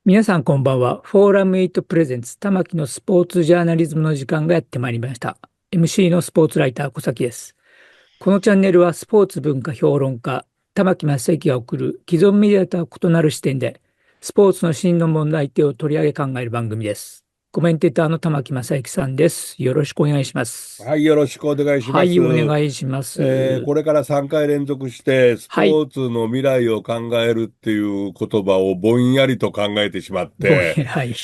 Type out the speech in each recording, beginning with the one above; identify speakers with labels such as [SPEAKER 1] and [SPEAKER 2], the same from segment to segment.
[SPEAKER 1] 皆さんこんばんは。フォーラム8プレゼンツ玉木のスポーツジャーナリズムの時間がやってまいりました。MC のスポーツライター小崎です。このチャンネルはスポーツ文化評論家玉木正之が送る既存メディアとは異なる視点でスポーツの真の問題点を取り上げ考える番組です。コメンテーターの玉木正之さんです。よろしくお願いします。
[SPEAKER 2] はい、よろしくお願いします。
[SPEAKER 1] はい、お願いします。
[SPEAKER 2] これから3回連続してス
[SPEAKER 1] はい、
[SPEAKER 2] ポーツの未来を考えるっていう言葉をぼんやりと考えてしまって、
[SPEAKER 1] はい、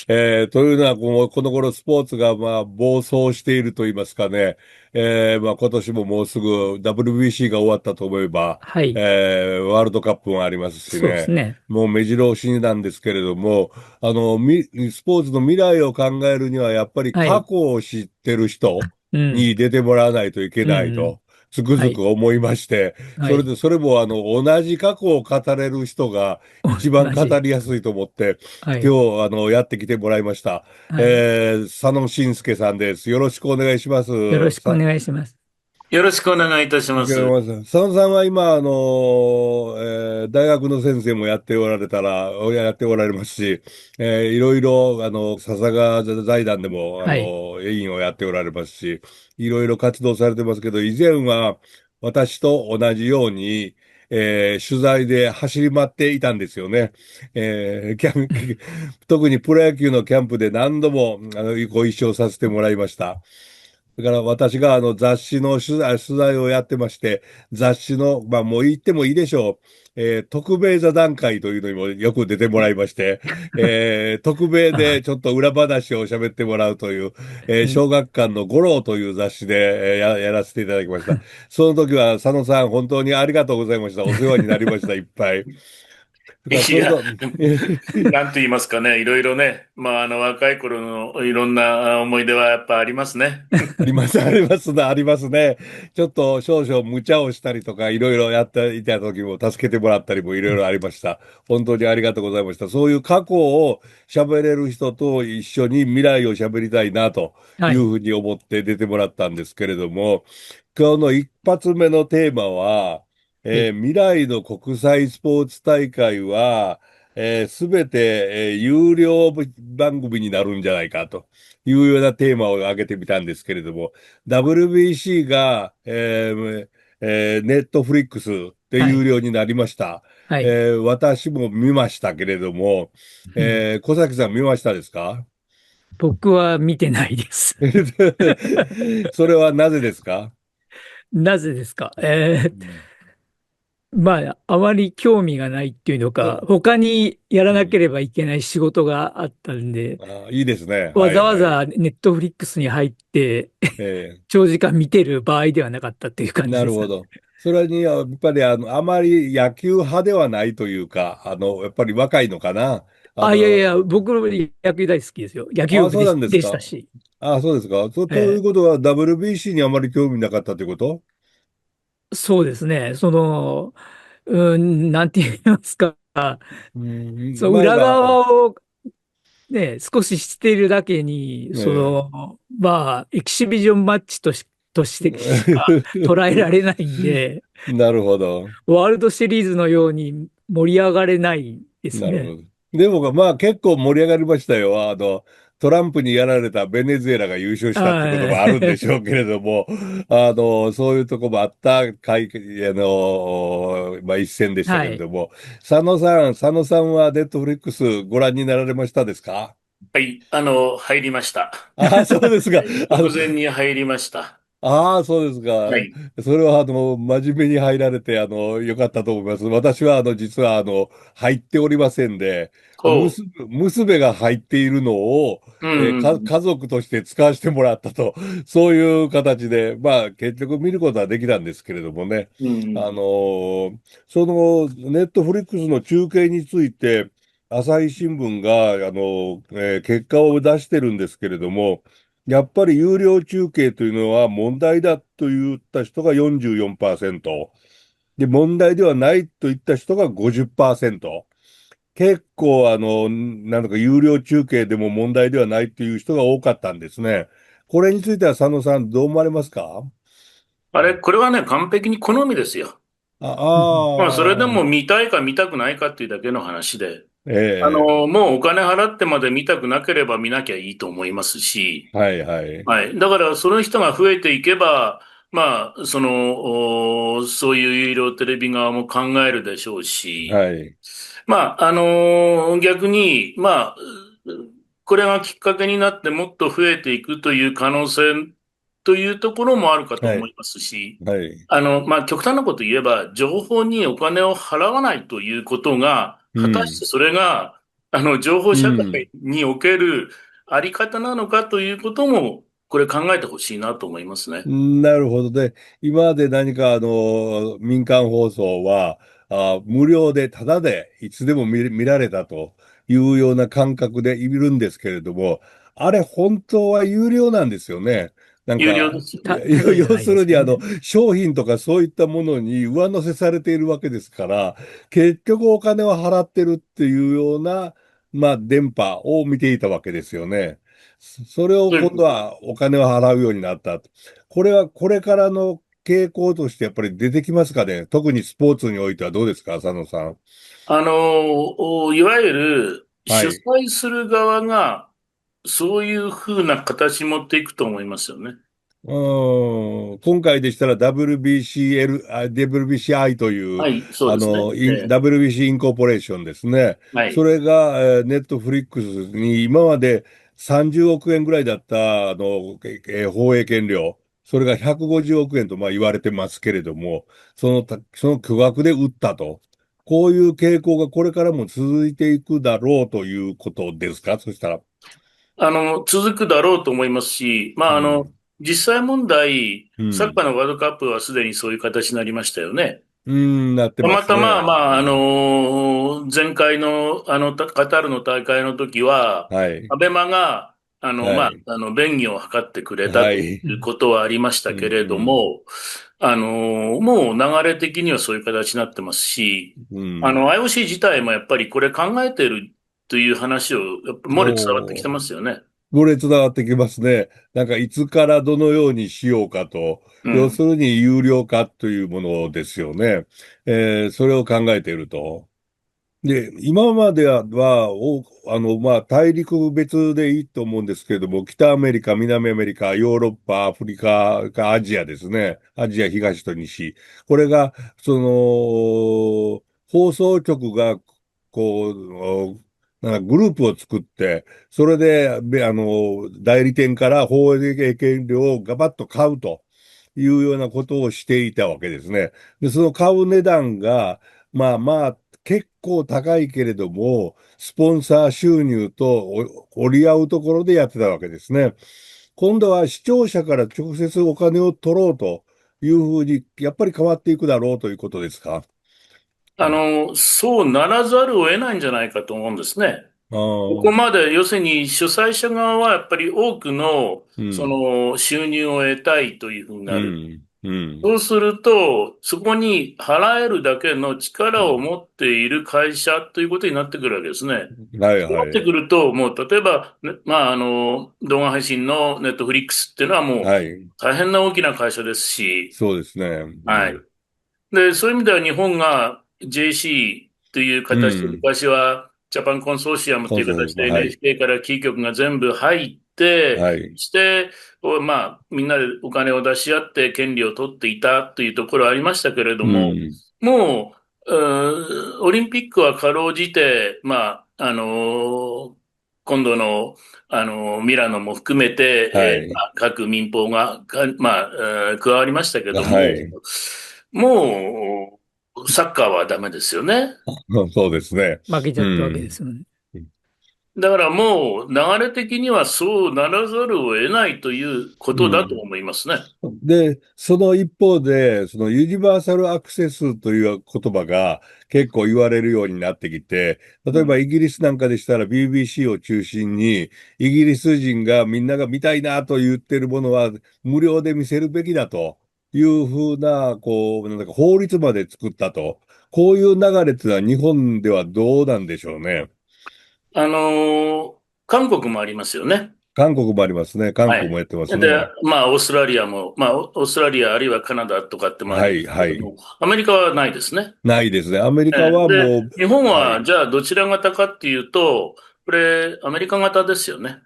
[SPEAKER 2] というのはこの頃スポーツが暴走していると言いますかね、今年ももうすぐ WBC が終わったと思えば、
[SPEAKER 1] はい、
[SPEAKER 2] ワールドカップもありますし
[SPEAKER 1] そうです
[SPEAKER 2] ね、
[SPEAKER 1] ね。
[SPEAKER 2] もう目白押しなんですけれども、スポーツの未来を考えるにはやっぱり
[SPEAKER 1] はい、
[SPEAKER 2] 過去を知ってる人、
[SPEAKER 1] うん、
[SPEAKER 2] に出てもらわないといけ
[SPEAKER 1] うん、
[SPEAKER 2] ないと、つく
[SPEAKER 1] はい、
[SPEAKER 2] づく思いまして、
[SPEAKER 1] はい、
[SPEAKER 2] それも同じ過去を語れる人が一番語
[SPEAKER 1] 同じ。
[SPEAKER 2] りやすいと思って、
[SPEAKER 1] はい、
[SPEAKER 2] 今日、やってきてもらいました。
[SPEAKER 1] はい。
[SPEAKER 2] 佐野慎介さんです。よろしくお願いします。
[SPEAKER 1] よろしくお願いします。
[SPEAKER 3] よろしくお願いいたし
[SPEAKER 2] わかり
[SPEAKER 3] ます。
[SPEAKER 2] ました。佐野さんは今、大学の先生もやっておられますし、いろいろ、笹川財団でも、
[SPEAKER 1] はい。
[SPEAKER 2] 委員をやっておられますし、いろいろ活動されてますけど、以前は私と同じように、取材で走り回っていたんですよね。特にプロ野球のキャンプで何度も、ご一緒させてもらいました。だから私が雑誌の取材をやってまして、雑誌の、もう言ってもいいでしょう。特命座談会というのにもよく出てもらいまして、特命
[SPEAKER 1] あ、
[SPEAKER 2] でちょっと裏話を喋ってもらうという、
[SPEAKER 1] うん、
[SPEAKER 2] 小学館の五郎という雑誌で、やらせていただきました。その時は佐野さん本当にありがとうございました。お世話になりました、いっぱい。だからそ
[SPEAKER 3] いや、
[SPEAKER 2] れと、
[SPEAKER 3] なんと言いますかね、いろいろね、若い頃のいろんな思い出はやっぱありますね。
[SPEAKER 2] あります、ありますね、ありますね。ちょっと少々無茶をしたりとか、いろいろやっていた時も助けてもらったりもいろいろありました。本当にありがとうございました。そういう過去を喋れる人と一緒に未来を喋りたいなと
[SPEAKER 1] はい。
[SPEAKER 2] いうふうに思って出てもらったんですけれども、今日の一発目のテーマは、
[SPEAKER 1] はい。
[SPEAKER 2] 未来の国際スポーツ大会は、すべて、有料番組になるんじゃないかというようなテーマを挙げてみたんですけれども、WBC が、ネットフリックスで
[SPEAKER 1] はい。
[SPEAKER 2] 有料になりました。
[SPEAKER 1] はい。
[SPEAKER 2] 私も見ましたけれども、
[SPEAKER 1] うん、
[SPEAKER 2] 小崎さん見ましたですか？
[SPEAKER 1] 僕は見てないです。
[SPEAKER 2] それはなぜですか？
[SPEAKER 1] なぜですか？
[SPEAKER 2] うん。
[SPEAKER 1] まあ、あまり興味がないっていうのか、他にやら
[SPEAKER 2] うん。
[SPEAKER 1] なければいけない仕事があったんで、
[SPEAKER 2] いいですね。
[SPEAKER 1] わ
[SPEAKER 2] はいはい。
[SPEAKER 1] ざわざネットフリックスに入って、
[SPEAKER 2] え
[SPEAKER 1] 長時間見てる場合ではなかったっていう感じですかね。
[SPEAKER 2] なるほど。それに、やっぱり、あまり野球派ではないというか、やっぱり若いのかな。あ
[SPEAKER 1] あ、いやいや、
[SPEAKER 2] の、
[SPEAKER 1] 僕、野球大好きですよ。野球
[SPEAKER 2] あ、
[SPEAKER 1] 部で、
[SPEAKER 2] そうなんですか。
[SPEAKER 1] でしたし。
[SPEAKER 2] そうですか。と
[SPEAKER 1] え
[SPEAKER 2] いうことは WBC にあまり興味なかったということ？
[SPEAKER 1] そうですね。なんて言いますか。
[SPEAKER 2] うん、
[SPEAKER 1] そう、裏
[SPEAKER 2] 前が、
[SPEAKER 1] 側をね、少し知っているだけに、
[SPEAKER 2] え
[SPEAKER 1] エキシビジョンマッチとしてしか捉えられないんで、
[SPEAKER 2] なるほど。
[SPEAKER 1] ワールドシリーズのように盛り上がれないですね。
[SPEAKER 2] なるほど。でも、結構盛り上がりましたよ。トランプにやられたベネズエラが優勝したってこともあるんでし
[SPEAKER 1] は
[SPEAKER 2] ょうけれども、そういうとこもあった一戦でしたけ
[SPEAKER 1] はい。
[SPEAKER 2] れども、佐野さんはネットフリックスご覧になられましたですか？
[SPEAKER 3] はい、入りました。
[SPEAKER 2] そうですか。
[SPEAKER 3] 直前に入りました。
[SPEAKER 2] そうですか。
[SPEAKER 3] はい。
[SPEAKER 2] それは、真面目に入られて、よかったと思います。私は、実は、入っておりませんで、
[SPEAKER 3] ほ
[SPEAKER 2] 娘が入っているのを、
[SPEAKER 3] う。うんうん。
[SPEAKER 2] 家族として使わせてもらったと、そういう形で、結局見ることはできたんですけれどもね。
[SPEAKER 3] うんう
[SPEAKER 2] あ
[SPEAKER 3] ん。
[SPEAKER 2] の、その、ネットフリックスの中継について、朝日新聞が、結果を出してるんですけれども、やっぱり有料中継というのは問題だと言った人が44%。で、問題ではないと言った人が50%。結構なんとか有料中継でも問題ではないっていう人が多かったんですね。これについては佐野さんどう思われますか？
[SPEAKER 3] これはね、完璧に好みですよ。
[SPEAKER 2] あ、
[SPEAKER 1] うん。
[SPEAKER 3] まあ、それでも
[SPEAKER 2] ああ、
[SPEAKER 3] 見たいか見たくないかっていうだけの話で、
[SPEAKER 2] ええ、
[SPEAKER 3] もうお金払ってまで見たくなければ見なきゃいいと思いますし、
[SPEAKER 2] はいはい。
[SPEAKER 3] はい。だから、その人が増えていけば、まあ、そういう有料テレビ側も考えるでしょうし、
[SPEAKER 2] はい。
[SPEAKER 3] まあ、逆に、まあ、これがきっかけになってもっと増えていくという可能性というところもあるかと
[SPEAKER 2] はい。
[SPEAKER 3] 思いますし、
[SPEAKER 2] はい。
[SPEAKER 3] まあ、極端なこと言えば、情報にお金を払わないということが、果たし
[SPEAKER 2] うん。
[SPEAKER 3] てそれが、情報社
[SPEAKER 2] うん。
[SPEAKER 3] 会におけるあり方なのかということも、これ考えてほしいなと思いますね。
[SPEAKER 2] なるほど。で、今まで何か民間放送は、無料でタダでいつでも見られたというような感覚でいるんですけれども、あれ本当は有料なんですよね。なん
[SPEAKER 3] 有料
[SPEAKER 2] か、
[SPEAKER 3] ですよね。
[SPEAKER 1] ただじゃ
[SPEAKER 2] 要
[SPEAKER 1] ないですよね。
[SPEAKER 2] 商品とかそういったものに上乗せされているわけですから、結局お金を払ってるっていうような、まあ、電波を見ていたわけですよね。それを今度はお金を払うようになった。これはこれからの傾向としてやっぱり出てきますかね。特にスポーツにおいてはどうですか、浅野さん。
[SPEAKER 3] いわゆる主
[SPEAKER 2] はい。
[SPEAKER 3] 催する側がそういうふうな形持っていくと思いますよね。
[SPEAKER 2] 今回でしたら WBCI という、
[SPEAKER 3] はい、そうですね。
[SPEAKER 2] WBC インコーポレーションですね。
[SPEAKER 3] はい。
[SPEAKER 2] それが、ネットフリックスに今まで30億円ぐらいだった放映権料、それが150億円とまあ言われてますけれども、その巨額で売ったと。こういう傾向がこれからも続いていくだろうということですか、そしたら。
[SPEAKER 3] 続くだろうと思いますし、まあ、
[SPEAKER 2] うん。
[SPEAKER 3] 実際問題、サッカ
[SPEAKER 2] うん。
[SPEAKER 3] ーのワールドカップはすでにそういう形になりましたよね。
[SPEAKER 2] うん、なって
[SPEAKER 3] たまたま、
[SPEAKER 2] ますね。
[SPEAKER 3] まあ、
[SPEAKER 2] うん。
[SPEAKER 3] 前回の、カタールの大会の時は、
[SPEAKER 2] はい。
[SPEAKER 3] アベマが、まあ、
[SPEAKER 2] はい。
[SPEAKER 3] 便宜を図ってくれたと
[SPEAKER 2] はい。
[SPEAKER 3] いうことはありまし
[SPEAKER 2] うん、
[SPEAKER 3] たけれど
[SPEAKER 2] うん、
[SPEAKER 3] も、もう流れ的にはそういう形になってますし、
[SPEAKER 2] うん。
[SPEAKER 3] IOC 自体もやっぱりこれ考えてるという話を、やっぱ漏れ伝わってきて
[SPEAKER 2] おー、
[SPEAKER 3] ますよね。
[SPEAKER 2] 漏れ伝わってきますね。なんか、いつからどのようにしようかと。要す
[SPEAKER 3] うん。
[SPEAKER 2] るに有料化というものですよね。それを考えていると。で、今までまあ、大陸別でいいと思うんですけれども、北アメリカ、南アメリカ、ヨーロッパ、アフリカアジアですね。アジア東と西。これが、放送局が、なんかグループを作って、それで、代理店から放映権料をガバッと買うというようなことをしていたわけですね。で、その買う値段が、まあまあ、結構高いけれども、スポンサー収入と折り合うところでやってたわけですね。今度は視聴者から直接お金を取ろうというふうに、やっぱり変わっていくだろうということですか。うん。
[SPEAKER 3] そうならざるを得ないんじゃないかと思うんですね。
[SPEAKER 2] あ
[SPEAKER 3] ここ
[SPEAKER 2] あ、
[SPEAKER 3] まで、要するに主催者側はやっぱり多くのそ
[SPEAKER 2] うん、
[SPEAKER 3] の収入を得たいというふうになる。
[SPEAKER 2] うん、うん、
[SPEAKER 3] そうすると、そこに払えるだけの力を
[SPEAKER 2] うん。
[SPEAKER 3] 持っている会社ということになってくるわけですね。
[SPEAKER 2] はい、
[SPEAKER 3] そうなって
[SPEAKER 2] はい、
[SPEAKER 3] くると、もう例えば、ね、まあ、動画配信のネットフリックスっていうのはもう
[SPEAKER 2] はい。
[SPEAKER 3] 大変な大きな会社ですし、
[SPEAKER 2] そうですね。う
[SPEAKER 3] はい。
[SPEAKER 2] ん、
[SPEAKER 3] で、そういう意味では日本が JC という
[SPEAKER 2] う
[SPEAKER 3] 形で
[SPEAKER 2] ん。
[SPEAKER 3] 昔はジャパンコンソーシアムという形で
[SPEAKER 2] はい、
[SPEAKER 3] NHK からキー局が全部入って、
[SPEAKER 2] はい、
[SPEAKER 3] して、まあ、みんなでお金を出し合って権利を取っていたというところはありましたけれど
[SPEAKER 2] う
[SPEAKER 3] も、
[SPEAKER 2] ん、
[SPEAKER 3] もう、オリンピックはかろうじて、まあ、今度の、ミラノも含めて、
[SPEAKER 2] はい、
[SPEAKER 3] まあ各民放が、まあ、加わりましたけども、
[SPEAKER 2] はい。
[SPEAKER 3] もう、サッカーはダメですよね。
[SPEAKER 2] そうですね。
[SPEAKER 1] 負けちゃ
[SPEAKER 2] う
[SPEAKER 1] ったわけで
[SPEAKER 2] ん。
[SPEAKER 1] すよね。
[SPEAKER 3] だからもう、流れ的にはそうならざるを得ないということだと
[SPEAKER 2] うん。
[SPEAKER 3] 思いますね。
[SPEAKER 2] で、その一方で、そのユニバーサルアクセスという言葉が結構言われるようになってきて、例えば
[SPEAKER 3] うん。
[SPEAKER 2] イギリスなんかでしたら BBC を中心に、イギリス人がみんなが見たいなと言ってるものは無料で見せるべきだというふうな、なんだか法律まで作ったと。こういう流れっていうのは日本ではどうなんでしょうね。
[SPEAKER 3] あのー韓国もありますよね。
[SPEAKER 2] 韓国もありますね。韓
[SPEAKER 3] はい。
[SPEAKER 2] 国もやってます
[SPEAKER 3] で、
[SPEAKER 2] ね。
[SPEAKER 3] まあ、オーストラリアも、まあ、オーストラリアあるいはカナダとかってもあ
[SPEAKER 2] はい、
[SPEAKER 3] りますけ
[SPEAKER 2] はい。
[SPEAKER 3] ども、アメリカはないですね。
[SPEAKER 2] ないですね。アメリカは
[SPEAKER 3] で、
[SPEAKER 2] も
[SPEAKER 3] 日本
[SPEAKER 2] う、は
[SPEAKER 3] は、
[SPEAKER 2] い。
[SPEAKER 3] じゃあどちら型かっていうと、これ、アメリカ型ですよね。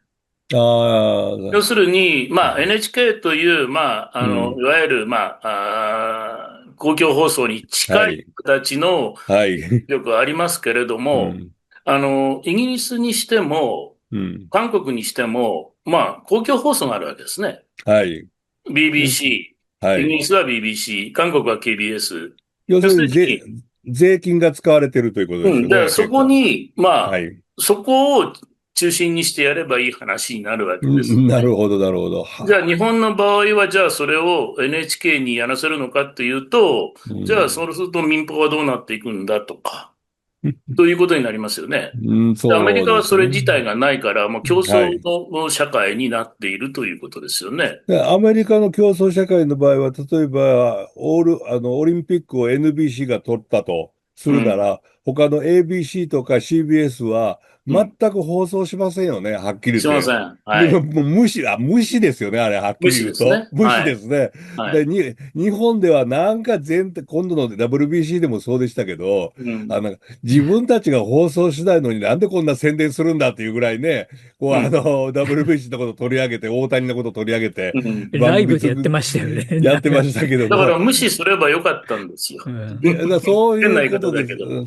[SPEAKER 2] ああ、
[SPEAKER 3] 要するに、まあ、NHK という、まあ、
[SPEAKER 2] うん。
[SPEAKER 3] いわゆる、まあ、公共放送に近い
[SPEAKER 2] はい。
[SPEAKER 3] 形の
[SPEAKER 2] はい。
[SPEAKER 3] よくありますけれども、
[SPEAKER 2] うん。
[SPEAKER 3] イギリスにしても、
[SPEAKER 2] うん。
[SPEAKER 3] 韓国にしても、まあ、公共放送があるわけですね。
[SPEAKER 2] はい。要す
[SPEAKER 3] BBC、
[SPEAKER 2] はい。
[SPEAKER 3] イギリスは BBC、韓国は KBS。
[SPEAKER 2] 要す
[SPEAKER 3] 要す
[SPEAKER 2] るに
[SPEAKER 3] るに、
[SPEAKER 2] 税金が使われてるということ
[SPEAKER 3] うん、だから
[SPEAKER 2] ですよね。
[SPEAKER 3] そ
[SPEAKER 2] 結構。
[SPEAKER 3] こに、まあ、
[SPEAKER 2] はい。
[SPEAKER 3] そこを中心にしてやればいい話になるわけですよね。
[SPEAKER 2] なるほど、なるほど。
[SPEAKER 3] じゃあ日
[SPEAKER 2] はあ。
[SPEAKER 3] 本の場合は、じゃあそれを NHK にやらせるのかっていうと、
[SPEAKER 2] う
[SPEAKER 3] じゃあ
[SPEAKER 2] ん。
[SPEAKER 3] そうすると民放はどうなっていくんだとか、ということになりますよね。
[SPEAKER 2] うん、
[SPEAKER 3] でアメリカはそれ
[SPEAKER 2] そうですね。
[SPEAKER 3] 自体がないから、もう競争
[SPEAKER 2] はい。
[SPEAKER 3] の社会になっているということですよね。
[SPEAKER 2] でアメリカの競争社会の場合は、例えば、オリンピックを NBC が取ったとす
[SPEAKER 3] うん、
[SPEAKER 2] るなら、他の ABC とか CBS は全
[SPEAKER 3] うん。
[SPEAKER 2] く放送しませんよね、はっきり言って。
[SPEAKER 3] すいません。
[SPEAKER 2] でも、
[SPEAKER 3] はい。
[SPEAKER 2] もう無視ですよね、あれ、はっき
[SPEAKER 3] 無
[SPEAKER 2] り言うと。
[SPEAKER 3] 視ですね。
[SPEAKER 2] 無視
[SPEAKER 3] はい。
[SPEAKER 2] ですね。
[SPEAKER 3] はい。
[SPEAKER 2] で、日本ではなんか今度の WBC でもそうでしたけど、
[SPEAKER 3] うん。
[SPEAKER 2] 自分たちが放送しないのになんでこんな宣伝するんだっていうぐらいね、こう、
[SPEAKER 3] うん。
[SPEAKER 2] WBC のこと取り上げて、大谷のこと取り上げて、
[SPEAKER 3] うん。
[SPEAKER 2] 番
[SPEAKER 1] ライブでやって
[SPEAKER 2] 組
[SPEAKER 1] ましたよね。
[SPEAKER 2] やってましたけども、
[SPEAKER 3] だから無視すればよかったんですよ。
[SPEAKER 1] うん。
[SPEAKER 2] そういう
[SPEAKER 3] 変な言い
[SPEAKER 2] ことです。
[SPEAKER 3] 方だけど。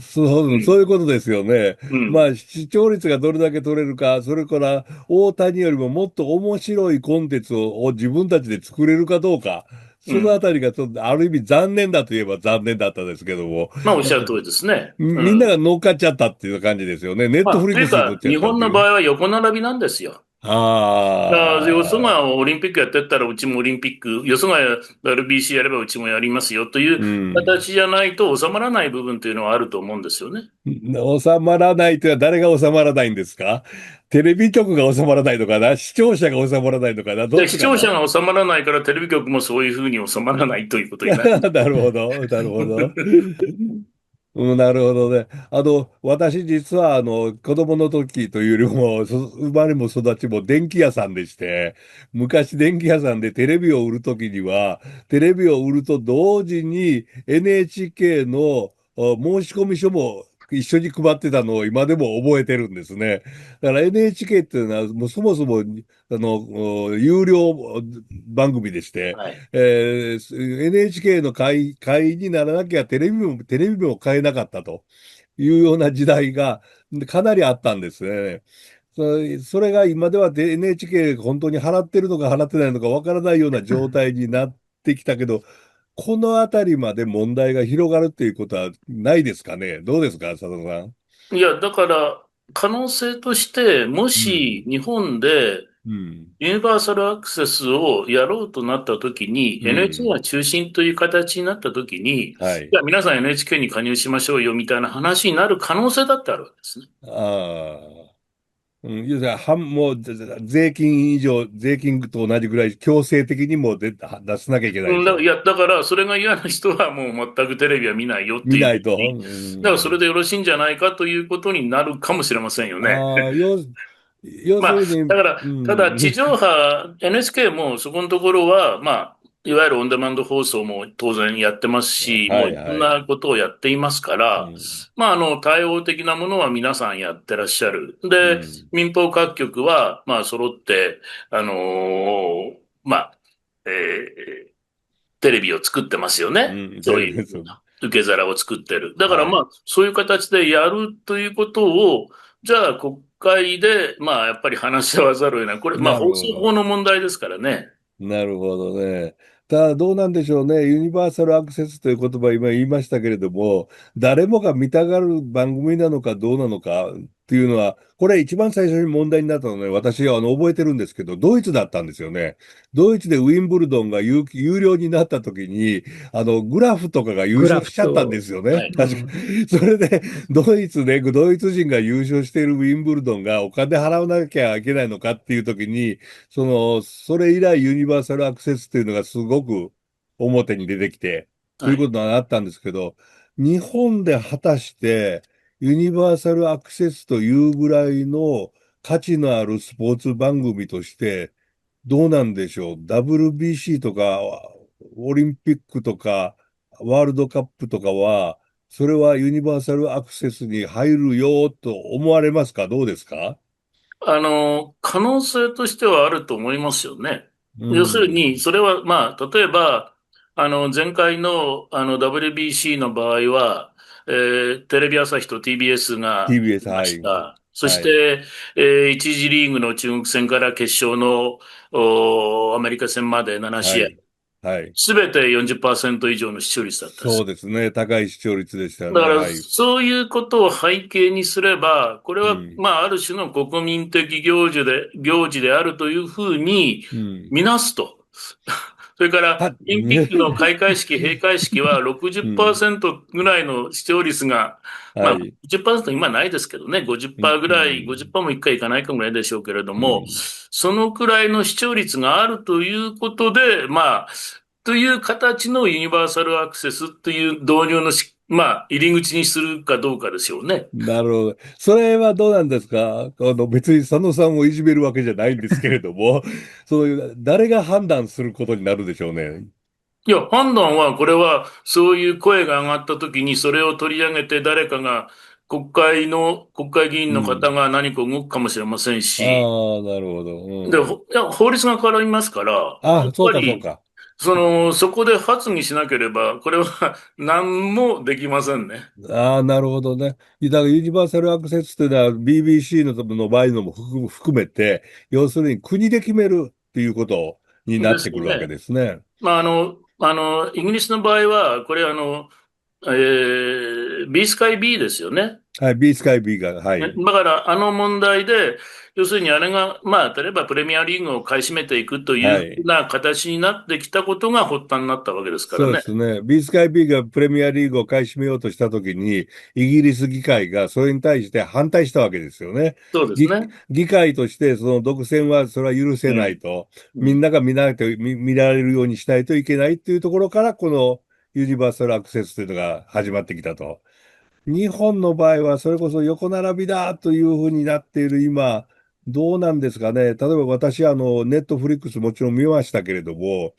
[SPEAKER 2] そういうことですよね。
[SPEAKER 3] うん。
[SPEAKER 2] まあ、視聴率がどれだけ取れるか、それから大谷よりももっと面白いコンテンツを自分たちで作れるかどうか、そのあ
[SPEAKER 3] うん。
[SPEAKER 2] たりがちょっとある意味残念だといえば残念だったですけども、
[SPEAKER 3] まあ、おっしゃる通りですね。うん。
[SPEAKER 2] みんなが乗っかっちゃったっていう感じですよね。ネッ
[SPEAKER 3] まあ、
[SPEAKER 2] トフリックスに乗っ
[SPEAKER 3] というか、日
[SPEAKER 2] ちゃったっていう。
[SPEAKER 3] 本の場合は横並びなんですよ。よそ
[SPEAKER 2] ああ、
[SPEAKER 3] がオリンピックやってったらうちもオリンピック、よそが RBC やればうちもやりますよという
[SPEAKER 2] うん。
[SPEAKER 3] 形じゃないと収まらない部分というのはあると思うんですよね。
[SPEAKER 2] 収まらないというのは誰が収まらないんですか？テレビ局が収まらないのかな、視聴者が収まらないのかな、どっ
[SPEAKER 3] で、視聴者
[SPEAKER 2] ちかな？
[SPEAKER 3] が収まらないからテレビ局もそういうふうに収まらないということになる。
[SPEAKER 2] なるほど、なるほど。うん、なるほどね。私実は子供の時というよりも、生まれも育ちも電気屋さんでして、昔電気屋さんでテレビを売る時には、テレビを売ると同時に NHK の申込書も一緒に配ってたのを今でも覚えてるんですね。だから NHK っていうのはもうそもそも有料番組でして、
[SPEAKER 3] はい。
[SPEAKER 2] NHK の会員にならなきゃテレビも買えなかったというような時代がかなりあったんですね。それが今ではNHK 本当に払ってるのか払ってないのかわからないような状態になってきたけど、このあたりまで問題が広がるっていうことはないですかね。どうですか、佐藤さん。
[SPEAKER 3] いや、だから、可能性として、も
[SPEAKER 2] うん。
[SPEAKER 3] し日本で
[SPEAKER 2] うん。
[SPEAKER 3] ユニバーサルアクセスをやろうとなったときに、
[SPEAKER 2] う
[SPEAKER 3] NHK
[SPEAKER 2] ん。
[SPEAKER 3] が中心という形になったときに、
[SPEAKER 2] はい。
[SPEAKER 3] じゃあ皆さん NHK に加入しましょうよみたいな話になる可能性だってあるわけですね。
[SPEAKER 2] ああ。うん、要するにもう税金と同じぐらい強制的にも出さなきゃいけないと。
[SPEAKER 3] いや、だから、それが嫌な人はもう全くテレビは見ないよっていうふう
[SPEAKER 2] 見ないと。
[SPEAKER 3] に、
[SPEAKER 2] う
[SPEAKER 3] だからそれ
[SPEAKER 2] ん、
[SPEAKER 3] でよろしいんじゃないかということになるかもしれませんよね。
[SPEAKER 2] ああ、要
[SPEAKER 3] まあ、
[SPEAKER 2] するに、
[SPEAKER 3] だから、
[SPEAKER 2] う
[SPEAKER 3] ただ地
[SPEAKER 2] ん、
[SPEAKER 3] 上波、NHK もそこのところは、まあ、いわゆるオンデマンド放送も当然やってますし、も
[SPEAKER 2] はい
[SPEAKER 3] ういろん
[SPEAKER 2] はい。
[SPEAKER 3] なことをやっていますから、
[SPEAKER 2] うん、
[SPEAKER 3] まあ、対応的なものは皆さんやってらっしゃる。で、
[SPEAKER 2] うん、
[SPEAKER 3] 民放各局は、まあ、揃って、まあ、えーテレビを作ってますよね。
[SPEAKER 2] うん、テ
[SPEAKER 3] そういう
[SPEAKER 2] レビです。
[SPEAKER 3] 受け皿を作ってる。だから
[SPEAKER 2] はい。
[SPEAKER 3] まあ、そういう形でやるということを、じゃあ国会で、まあ、やっぱり話し合わざるを得ない。これ、まあ、
[SPEAKER 2] なる
[SPEAKER 3] 放送法
[SPEAKER 2] ほど。
[SPEAKER 3] の問題ですからね。
[SPEAKER 2] なるほどね。ただ、どうなんでしょうね。ユニバーサルアクセスという言葉、今言いましたけれども、誰もが見たがる番組なのかどうなのかっていうのは、これ一番最初に問題になったのね、私は覚えてるんですけど、ドイツだったんですよね。ドイツでウィンブルドンが有料になった時に、グラフとかが優
[SPEAKER 1] グラ
[SPEAKER 2] 勝しちゃったんで
[SPEAKER 1] フと、
[SPEAKER 2] すよね。
[SPEAKER 3] はい。
[SPEAKER 2] 確か。
[SPEAKER 1] うん、
[SPEAKER 2] それで、ドイツ人が優勝しているウィンブルドンがお金払わなきゃいけないのかっていう時に、それ以来ユニバーサルアクセスっていうのがすごく表に出てきて、と
[SPEAKER 3] はい。
[SPEAKER 2] いうことになったんですけど、日本で果たしてユニバーサルアクセスというぐらいの価値のあるスポーツ番組としてどうなんでしょう。WBC とかオリンピックとかワールドカップとかは、それはユニバーサルアクセスに入るよと思われますか？どうですか？
[SPEAKER 3] 可能性としてはあると思いますよね。
[SPEAKER 2] う
[SPEAKER 3] 要するに、
[SPEAKER 2] ん。
[SPEAKER 3] それは、まあ、例えば、前回の、WBC の場合は、テレビ朝日と TBS が出
[SPEAKER 2] TBS、
[SPEAKER 3] ま
[SPEAKER 2] はい。
[SPEAKER 3] した。そし
[SPEAKER 2] はい。
[SPEAKER 3] て、一次リーグの中国戦から決勝のアメリカ戦まで7試合。
[SPEAKER 2] はい。はい。
[SPEAKER 3] すべて40%以上の視聴率だったです。
[SPEAKER 2] そうですね。高い視聴率でしたよね。
[SPEAKER 3] だから、
[SPEAKER 2] はい。
[SPEAKER 3] そういうことを背景にすれば、これは、
[SPEAKER 2] うん。
[SPEAKER 3] まあ、ある種の国民的行事であるというふうに
[SPEAKER 2] うん。
[SPEAKER 3] 見なすと。それから、
[SPEAKER 2] は、
[SPEAKER 3] オリンピックの開会式、閉会式は
[SPEAKER 2] うん。
[SPEAKER 3] 60%ぐらいの視聴率が、まあ、
[SPEAKER 2] はい。
[SPEAKER 3] 10%今ないですけどね、
[SPEAKER 2] うん。
[SPEAKER 3] 50%ぐ
[SPEAKER 2] う
[SPEAKER 3] らい、
[SPEAKER 2] ん。
[SPEAKER 3] 50%も1回いかないかぐらいでしょうけれども、
[SPEAKER 2] うん。
[SPEAKER 3] そのくらいの視聴率があるということで、まあ、という形のユニバーサルアクセスという導入のまあ、入り口にするかどうかですよね。
[SPEAKER 2] なるほど。それはどうなんですか？別に佐野さんをいじめるわけじゃないんですけれども、そういう、誰が判断することになるでしょうね。
[SPEAKER 3] いや、判断は、これは、そういう声が上がったときに、それを取り上げて誰かが、国会議員の方
[SPEAKER 2] うん。
[SPEAKER 3] が何か動くかもしれません
[SPEAKER 2] あ
[SPEAKER 3] し、
[SPEAKER 2] あ、なるほど。
[SPEAKER 3] で、
[SPEAKER 2] うん。
[SPEAKER 3] いや、法律が変わりますから、やっ
[SPEAKER 2] そうか、そう
[SPEAKER 3] ぱり、
[SPEAKER 2] か。
[SPEAKER 3] そこで発議しなければ、これは何もできませんね。
[SPEAKER 2] ああ、なるほどね。だからユニバーサルアクセスというのは BBC の場合のも含めて、要するに国で決めるっていうことにな
[SPEAKER 3] で
[SPEAKER 2] ってくるわけ
[SPEAKER 3] すよね。
[SPEAKER 2] ですね。
[SPEAKER 3] まあ、イギリスの場合は、これB スカイ B ですよね。
[SPEAKER 2] はい、B スカイ B が、はい。
[SPEAKER 3] だから、あの問題で、要するにあれが、まあ、例えばプレミアリーグを買い占めていくという
[SPEAKER 2] はい。
[SPEAKER 3] ふうな形になってきたことが発端になったわけですから
[SPEAKER 2] そうで
[SPEAKER 3] ね。
[SPEAKER 2] すね。ビースカイ B がプレミアリーグを買い占めようとしたときに、イギリス議会がそれに対して反対したわけですよね。議、
[SPEAKER 3] そうですね。
[SPEAKER 2] 議会としてその独占はそれは許せない
[SPEAKER 3] うん。
[SPEAKER 2] と、
[SPEAKER 3] うん。
[SPEAKER 2] みんなが見られるようにしないといけないっていうところから、このユニバーサルアクセスというのが始まってきたと。日本の場合はそれこそ横並びだというふうになっている今、どうなんですかね。例えば私、ネットフリックスもちろん見ましたけれども、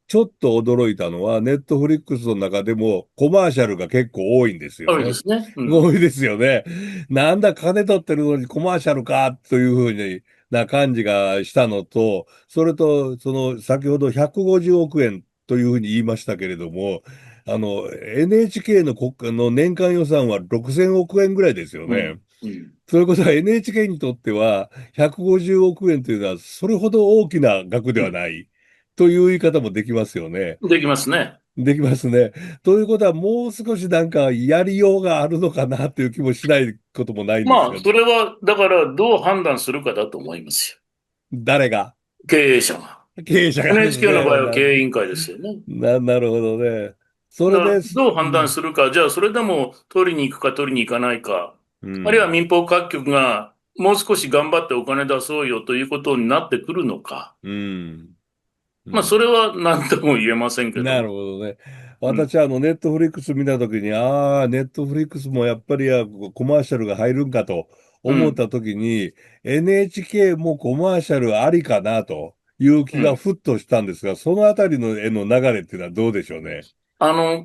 [SPEAKER 2] ちょっと驚いたのは、ネットフリックスの中でもコマーシャルが結構多いんですよ
[SPEAKER 3] 多いで
[SPEAKER 2] ね。
[SPEAKER 3] すね。うん。
[SPEAKER 2] 多いですよね。なんだ、金取ってるのにコマーシャルかというふうにな感じがしたのと、それと、先ほど150億円というふうに言いましたけれども、NHK のの年間予算は6000億円ぐらいですよ
[SPEAKER 3] うん。
[SPEAKER 2] ね。
[SPEAKER 3] うん。
[SPEAKER 2] それこそ NHK にとっては、150億円というのは、それほど大きな額ではない。という言い方もできますよね。
[SPEAKER 3] できますね。
[SPEAKER 2] できますね。ということは、もう少しなんかやりようがあるのかなという気もしないこともないんです
[SPEAKER 3] まあ、
[SPEAKER 2] が、
[SPEAKER 3] それは、だから、どう判断するかだと思いますよ。
[SPEAKER 2] 誰が
[SPEAKER 3] 経営者が。
[SPEAKER 2] 経営者がです
[SPEAKER 3] NHK の場
[SPEAKER 2] ね。
[SPEAKER 3] 合は経営委員会ですよね。
[SPEAKER 2] なるほどね。そ
[SPEAKER 3] だから、
[SPEAKER 2] れです。
[SPEAKER 3] どう判断
[SPEAKER 2] うん。
[SPEAKER 3] するか、じゃあ、それでも取りに行くか取りに行かないか、
[SPEAKER 2] う
[SPEAKER 3] あるいは
[SPEAKER 2] ん。
[SPEAKER 3] 民放各局がもう少し頑張ってお金出そうよということになってくるのか。
[SPEAKER 2] うん。う
[SPEAKER 3] まあ、それ
[SPEAKER 2] ん。
[SPEAKER 3] は何とも言えませんけども。
[SPEAKER 2] なるほどね。
[SPEAKER 3] うん。
[SPEAKER 2] 私はネットフリックス見たときに、ネットフリックスもやっぱりコマーシャルが入るんかと
[SPEAKER 3] うん。
[SPEAKER 2] 思ったときに、NHK もコマーシャルありかなという気
[SPEAKER 3] うん。
[SPEAKER 2] がふっとしたんですが、そのあたりの絵の流れっていうのはどうでしょうね。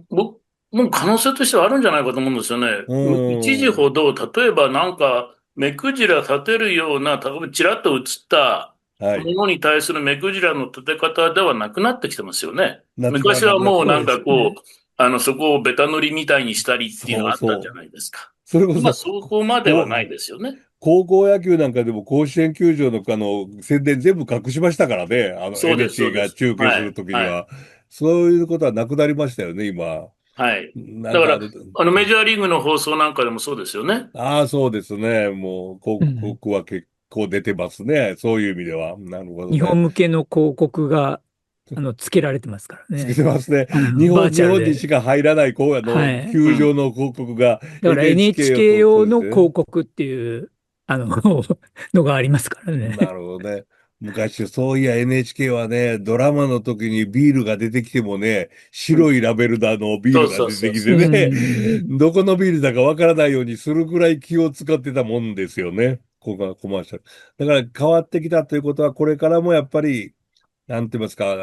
[SPEAKER 3] 僕、もう可能性としてはあるんじゃないかと思うんですよね。
[SPEAKER 2] う
[SPEAKER 3] 一時
[SPEAKER 2] ーん。
[SPEAKER 3] ほど、例えばなんか、目くじら立てるような、例えばちらっと映った
[SPEAKER 2] はい。
[SPEAKER 3] ものに対する目くじらの立て方ではなくなってきてますよね。昔は
[SPEAKER 2] なって
[SPEAKER 1] そう
[SPEAKER 3] もうなん
[SPEAKER 1] ですね。
[SPEAKER 3] かこう、そこをベタ塗りみたいにしたりっていうの
[SPEAKER 2] そう
[SPEAKER 3] があったじゃ
[SPEAKER 2] そう。
[SPEAKER 3] ないですか。
[SPEAKER 2] それこそ、
[SPEAKER 3] 今そこまではないですよね。
[SPEAKER 2] 高校野球なんかでも甲子園球場の宣伝全部隠しましたからね。
[SPEAKER 3] そうです、そ
[SPEAKER 2] NHK
[SPEAKER 3] うです。
[SPEAKER 2] が中継する
[SPEAKER 3] はい、はい、
[SPEAKER 2] ときには。そういうことはなくなりましたよね、今。
[SPEAKER 3] はい。だから、
[SPEAKER 2] なんか
[SPEAKER 3] メジャーリーグの放送なんかでもそうですよね。
[SPEAKER 2] そうですね。もう、広
[SPEAKER 1] うん。
[SPEAKER 2] 告は結構出てますね。そういう意味では。なるほど
[SPEAKER 1] 日
[SPEAKER 2] ね。
[SPEAKER 1] 本向けの広告が、つけられてますから
[SPEAKER 2] つけ
[SPEAKER 1] ね。
[SPEAKER 2] てますね。
[SPEAKER 1] バーチ
[SPEAKER 2] 日本に
[SPEAKER 1] ャルで。
[SPEAKER 2] しか入らない、
[SPEAKER 1] はい。
[SPEAKER 3] うん。
[SPEAKER 2] 球場の広告が
[SPEAKER 1] だから
[SPEAKER 2] NHK を
[SPEAKER 1] NHK 用の
[SPEAKER 2] 通じてね。
[SPEAKER 1] 広告っていう、のがありますからね。
[SPEAKER 2] なるほどね。昔、そういや NHK はね、ドラマの時にビールが出てきてもね、白いラベルだのビー
[SPEAKER 3] そう
[SPEAKER 2] ルが出てき
[SPEAKER 3] そうそうそ
[SPEAKER 1] う
[SPEAKER 2] てね、
[SPEAKER 1] ん。
[SPEAKER 2] どこのビールだかわからないようにするぐらい気を使ってたもんですよね。コマーシャル。だから変わってきたということは、これからもやっぱり、なんて言いますか、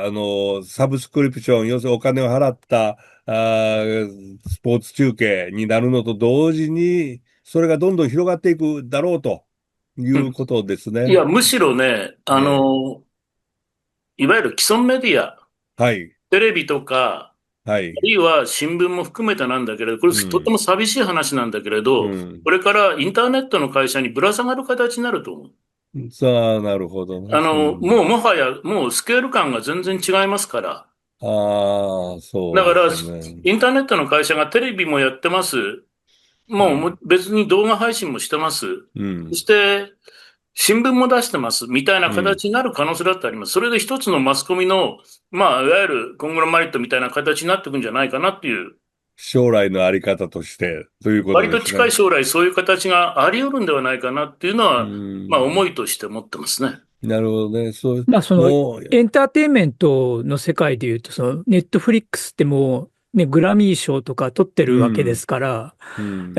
[SPEAKER 2] サブスクリプション、要するにお金を払った、スポーツ中継になるのと同時に、それがどんどん広がっていくだろうとい
[SPEAKER 3] う。うん。
[SPEAKER 2] うことですね。
[SPEAKER 3] いや、むしろね、
[SPEAKER 2] ええ、
[SPEAKER 3] いわゆる既存メディア、
[SPEAKER 2] はい、
[SPEAKER 3] テレビとか、あ
[SPEAKER 2] はい、
[SPEAKER 3] るいは新聞も含めてなんだけれど、これとて
[SPEAKER 2] うん、
[SPEAKER 3] も寂しい話なんだけれど、
[SPEAKER 2] うん。
[SPEAKER 3] これからインターネットの会社にぶら下がる形になると思う。
[SPEAKER 2] さあ、なるほどね。うん。
[SPEAKER 3] もうもはや、もうスケール感が全然違いますから。
[SPEAKER 2] ああ、そうで
[SPEAKER 3] だから、
[SPEAKER 2] すね。
[SPEAKER 3] インターネットの会社がテレビもやってます。もう
[SPEAKER 2] うん、
[SPEAKER 3] 別に動画配信もしてます。そ
[SPEAKER 2] うん、
[SPEAKER 3] して、新聞も出してますみたいな
[SPEAKER 2] うん。
[SPEAKER 3] 形になる可能性だってあります。それで一つのマスコミの、まあ、いわゆるコングロマリットみたいな形になっていくんじゃないかなっていう、
[SPEAKER 2] 将来のあり方として、ということ
[SPEAKER 3] 割と
[SPEAKER 2] ですね。
[SPEAKER 3] 近い将来そういう形があり得るんではないかなっていうの
[SPEAKER 2] う
[SPEAKER 3] は、まあ、思
[SPEAKER 2] ん。
[SPEAKER 3] いとして持ってますね。
[SPEAKER 2] なるほどね。そう、
[SPEAKER 1] まあ、その
[SPEAKER 2] もう、
[SPEAKER 1] エンターテインメントの世界でいうと、そのネットフリックスってもう、ね、グラミー賞とか取って
[SPEAKER 2] う
[SPEAKER 1] るわけで
[SPEAKER 2] ん、
[SPEAKER 1] すから、
[SPEAKER 2] うん。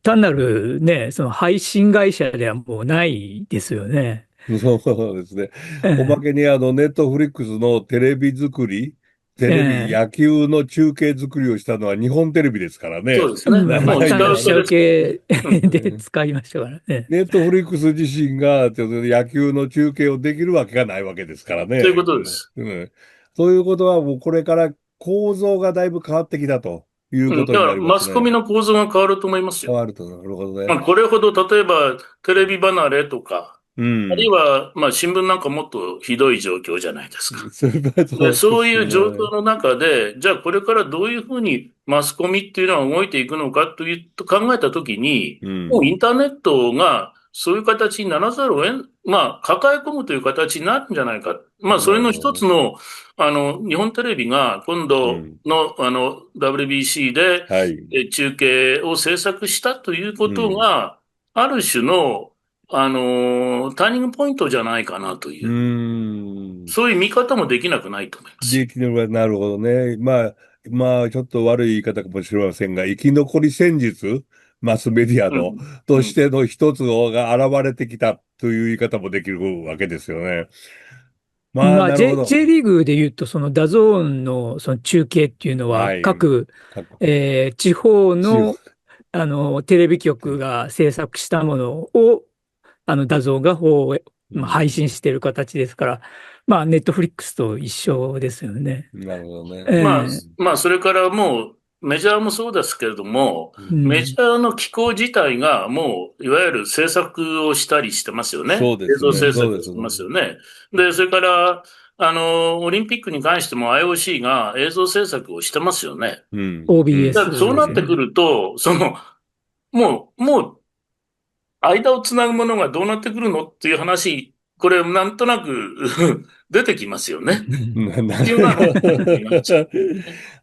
[SPEAKER 1] 単なるね、その配信会社ではもうないですよね。
[SPEAKER 2] そうですね。おま
[SPEAKER 1] え
[SPEAKER 2] けにネットフリックスのテレビ作り、テレビ、
[SPEAKER 1] ええ
[SPEAKER 2] 野球の中継作りをしたのは日本テレビですからね。
[SPEAKER 3] そうですね。
[SPEAKER 1] まあ、
[SPEAKER 3] もう
[SPEAKER 2] 長い間。
[SPEAKER 1] 単なる下
[SPEAKER 3] 下請けです。
[SPEAKER 1] 請
[SPEAKER 3] うん。
[SPEAKER 1] けで使いましたからね。
[SPEAKER 2] ネットフリックス自身がちょっと野球の中継をできるわけがないわけですから
[SPEAKER 3] そういうこ
[SPEAKER 2] ね。
[SPEAKER 3] とです。
[SPEAKER 2] うん。ということはもうこれから構造がだいぶ変わってきたという
[SPEAKER 3] うん。だから、
[SPEAKER 2] ことになりま
[SPEAKER 3] マスコミ
[SPEAKER 2] すね。
[SPEAKER 3] の構造が変わると思いますよ。
[SPEAKER 2] 変わると、なるほどね。
[SPEAKER 3] まあ、これほど、例えば、テレビ離れとか、
[SPEAKER 2] う
[SPEAKER 3] あるい
[SPEAKER 2] ん。
[SPEAKER 3] は、まあ、新聞なんかもっとひどい状況じゃないですか。
[SPEAKER 2] それは
[SPEAKER 3] で、
[SPEAKER 2] そうです
[SPEAKER 3] そういう状
[SPEAKER 2] ね。
[SPEAKER 3] 況の中で、じゃあこれからどういうふうにマスコミっていうのは動いていくのかというと考えたときに、
[SPEAKER 2] うん。
[SPEAKER 3] もうインターネットがそういう形にならざるをまあ、抱え込むという形になるんじゃないか。まあ、それの
[SPEAKER 2] なるほどね。
[SPEAKER 3] 一つの、日本テレビが今度
[SPEAKER 2] うん。
[SPEAKER 3] の、WBC で
[SPEAKER 2] はい。
[SPEAKER 3] 中継を制作したということ
[SPEAKER 2] うん。
[SPEAKER 3] が、ある種の、ターニングポイントじゃないかなと
[SPEAKER 2] うー
[SPEAKER 3] いう、
[SPEAKER 2] ん。
[SPEAKER 3] そういう見方もできなくないと思います。
[SPEAKER 2] できればなるほどね。ちょっと悪い言い方かもしれませんが、生き残り戦術、マスメディアの、
[SPEAKER 3] うん。うん。
[SPEAKER 2] としての一つが現れてきたという言い方もできるわけですよね。まあ、
[SPEAKER 1] まあ、
[SPEAKER 2] なるほど。
[SPEAKER 1] J リーグで言うと、そのダゾーンのその中継っていうのは、
[SPEAKER 2] はい。
[SPEAKER 1] 各、
[SPEAKER 2] かっこ
[SPEAKER 1] 地方
[SPEAKER 2] 中
[SPEAKER 1] の、テレビ局が制作したものを、ダゾーンが
[SPEAKER 2] う
[SPEAKER 1] まあ配信
[SPEAKER 2] ん。
[SPEAKER 1] している形ですから、まあ、ネットフリックスと一緒ですよね。
[SPEAKER 2] なるほどね。
[SPEAKER 3] まあ、
[SPEAKER 1] ええ
[SPEAKER 3] まあ、それからもう、メジャーもそうですけれども、メジ
[SPEAKER 1] うん。
[SPEAKER 3] ャーの機構自体がもう、いわゆる制作をしたりしてますよね。
[SPEAKER 2] そうですね。
[SPEAKER 3] 映像制
[SPEAKER 2] そう
[SPEAKER 3] 作をしてます
[SPEAKER 2] ですね。
[SPEAKER 3] よね。で、それから、オリンピックに関しても IOC が映像制作をしてますよね。
[SPEAKER 2] うん。うん。
[SPEAKER 3] だから
[SPEAKER 1] OBS
[SPEAKER 3] そう
[SPEAKER 1] ですね。
[SPEAKER 3] なってくると、もう、間をつなぐものがどうなってくるのっていう話、これなんとなく出てきますよね。
[SPEAKER 2] な、な
[SPEAKER 3] 必要なのになっちゃう。